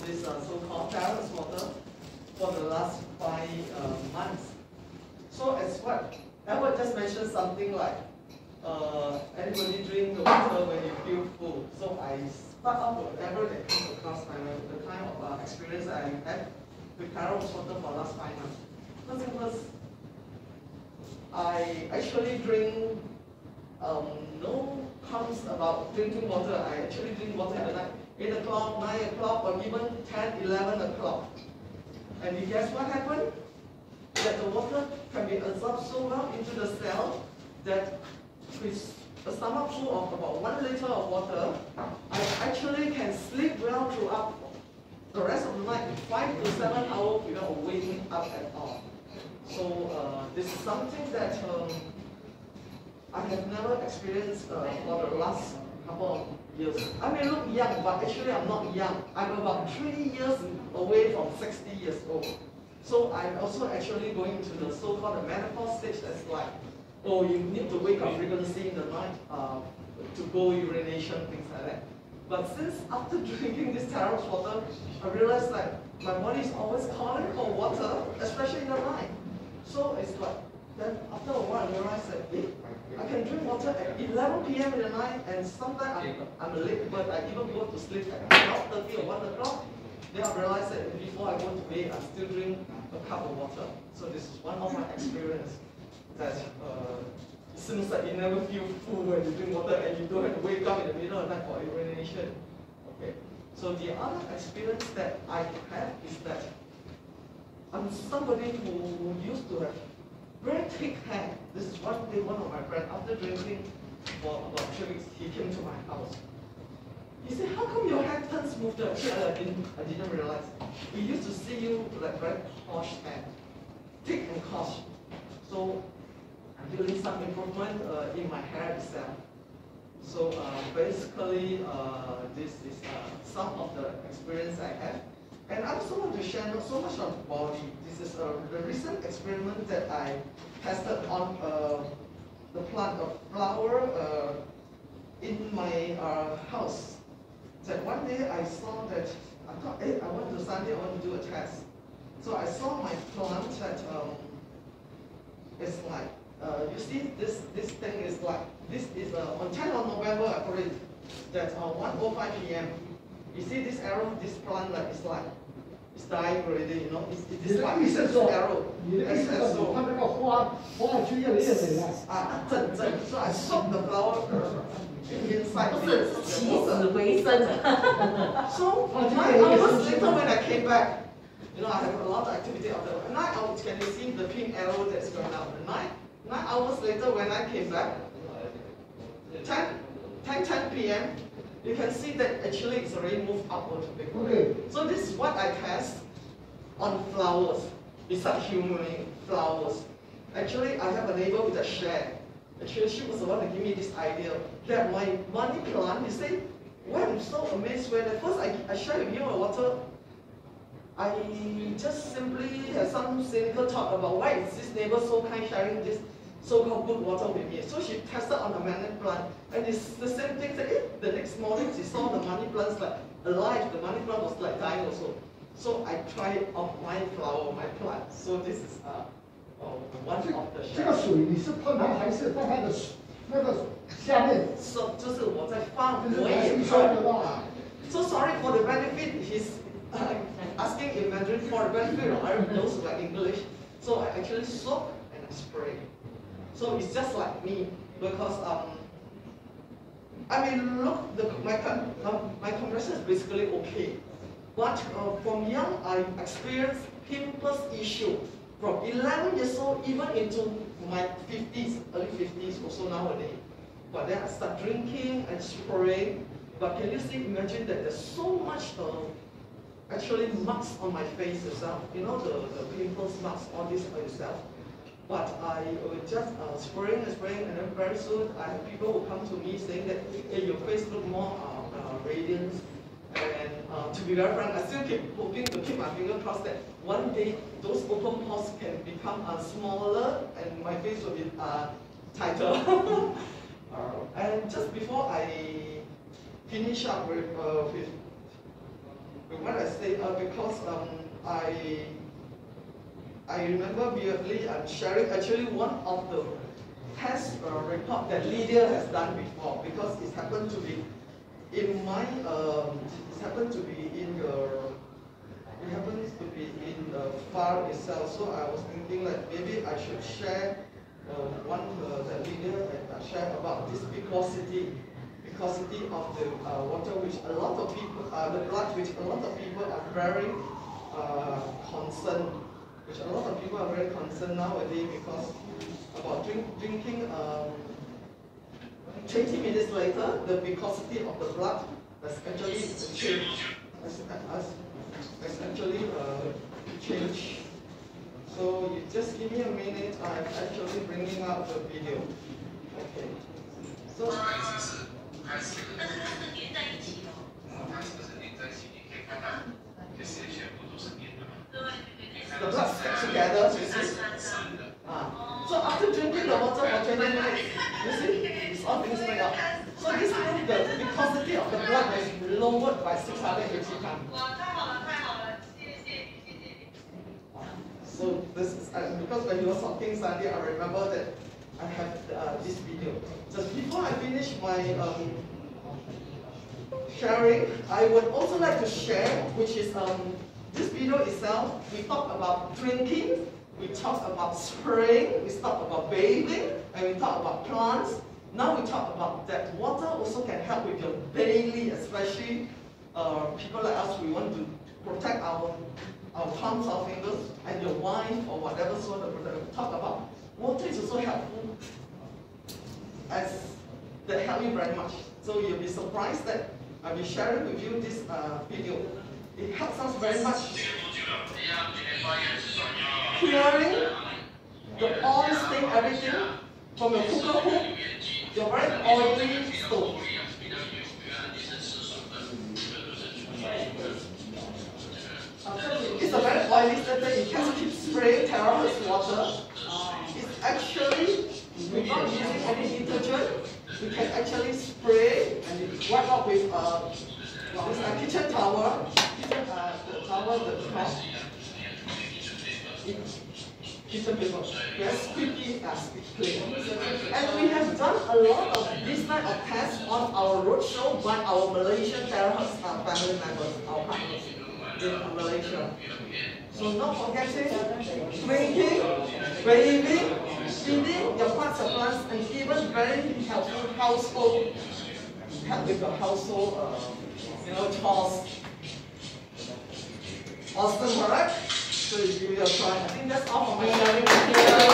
this so-called terrace water for the last 5 months. So as what Edward just mentioned, something like anybody drink the water when you feel full. So I start off with whatever that comes across the kind of experience I had with terrace water for the last 5 months. First thing first, I actually drink no comes about drinking water. I actually drink water at night, 8 o'clock, 9 o'clock, or even 10, 11 o'clock. And you guess what happened? That the water can be absorbed so well into the cell that with a stomach full of about 1 liter of water, I actually can sleep well throughout the rest of the night, 5 to 7 hours without waking up at all. So this is something that I have never experienced for the last couple of years. I may look young, but actually I'm not young. I'm about 3 years away from 60 years old. So I'm also actually going into the so-called menopause stage. That's like, oh, you need to wake up frequently in the night to go urination, things like that. But since after drinking this terrace water, I realized that my body is always calling for water, especially in the night. So it's like, then after a while I realized that, hey, I can drink water at 11 p.m. in the night, and sometimes I'm a late bird. I even go to sleep at 12:30 or 1 o'clock. Then I realized that before I go to bed, I still drink a cup of water. So this is one of my experience that seems like you never feel full when you drink water and you don't have to wake up in the middle of the night for urination. Okay. So the other experience that I have is that I'm somebody who used to have very thick hair. This is one day one of my friends, after drinking for about 3 weeks, he came to my house. He said, how come your hair turns smoother? Actually, I didn't realize. We used to see you like very coarse hair, thick and coarse. So I'm doing some improvement in my hair itself. So basically, this is some of the experience I have. And I also want to share not so much on body. This is a recent experiment that I tested on the plant of flower in my house. That one day I saw that, I thought, hey, I want to Sunday, I want to do a test. So I saw my plant that it's like, you see this thing is like, this is on 10th of November I put it, that 1:05 p.m. You see this arrow, this plant like it's like, it's dying already, you know, it's like it's an arrow. So I soak the flower inside. So 9 hours later when I came back, you know, I have a lot of activity out there. 9 hours, can you see the pink arrow that's going out? 9 hours later when I came back, 10 p.m., you can see that actually it's already moved upward a bit. Okay. So this is what I test on flowers, besides human flowers. Actually, I have a neighbor with a shed. Actually, she was the one that gave me this idea that my money plant, you say, well, I'm so amazed when at first I shared with you my water. I just simply had some cynical thought about why is this neighbor so kind sharing this so-called good water with me. So she tested on the money plant, and it's the same thing. That the next morning she saw the money plants like alive. The money plant was like dying also. So I tried it on my flower, my plant. So this is one of the. 这个水你是喷它还是在它的那个下面？是，就是我在放，我也喷。So sorry for the benefit. He's asking in Mandarin for the benefit of other those who like English. So I actually soak and I spray. So it's just like me because I mean look, my complexion is basically okay, but from young I experienced pimples issue from 11 years old even into my 50s, early 50s also nowadays. But then I start drinking and spraying. But can you see? Imagine that there's so much actually marks on my face itself. You know the pimples marks, all this on yourself. But I will just spraying and spraying, and then very soon I have people who come to me saying that, hey, your face look more radiant. And to be very frank, I still keep hoping to keep my finger crossed that one day those open pores can become smaller and my face will be tighter. And just before I finish up with what I say because I remember vividly sharing actually one of the test report that Lydia has done before, because it happened to be in my it happens to be in the file itself. So I was thinking like maybe I should share one that Lydia had shared about this viscosity of the water, which a lot of people, the blood, which a lot of people are very concerned. Which a lot of people are very concerned nowadays, because about drinking 20 minutes later, the viscosity of the blood has actually changed. Has actually changed. So you just give me a minute. I'm actually bringing up the video. Okay. So. The blood sticks together, you see? So after drinking the water for 20 minutes, you see, it's all things like up. So this means the viscosity of the blood is lowered by 680 times. So this is, because when you were talking Sunday, I remember that I have this video. Just before I finish my sharing, I would also like to share, which is this video itself. We talk about drinking, we talk about spraying, we talk about bathing, and we talk about plants. Now we talk about that water also can help with your daily, especially people like us, we want to protect our thumbs, our fingers, and your wife or whatever sort of product. We talk about water is also helpful, as that help you very much. So you'll be surprised that I'll be sharing with you this video. It helps us very much clearing the oil stain, everything from your cooker hook, your very oily stove. It's a very oily stuff that you can't keep spraying terrorist water. It's actually, without using any detergent, you can actually spray and wipe out with this kitchen towel, the towel, the cloth, kitchen paper. Yes, squeaky clean. And we have done a lot of this type of tests on our roadshow by our Malaysian terrorist family members, our partners in Malaysia. So not forgetting drinking, bathing, feeding your plants, and even very helpful household, help with your household, chores. Awesome, correct? So you give it a try. I think that's all for my sharing here.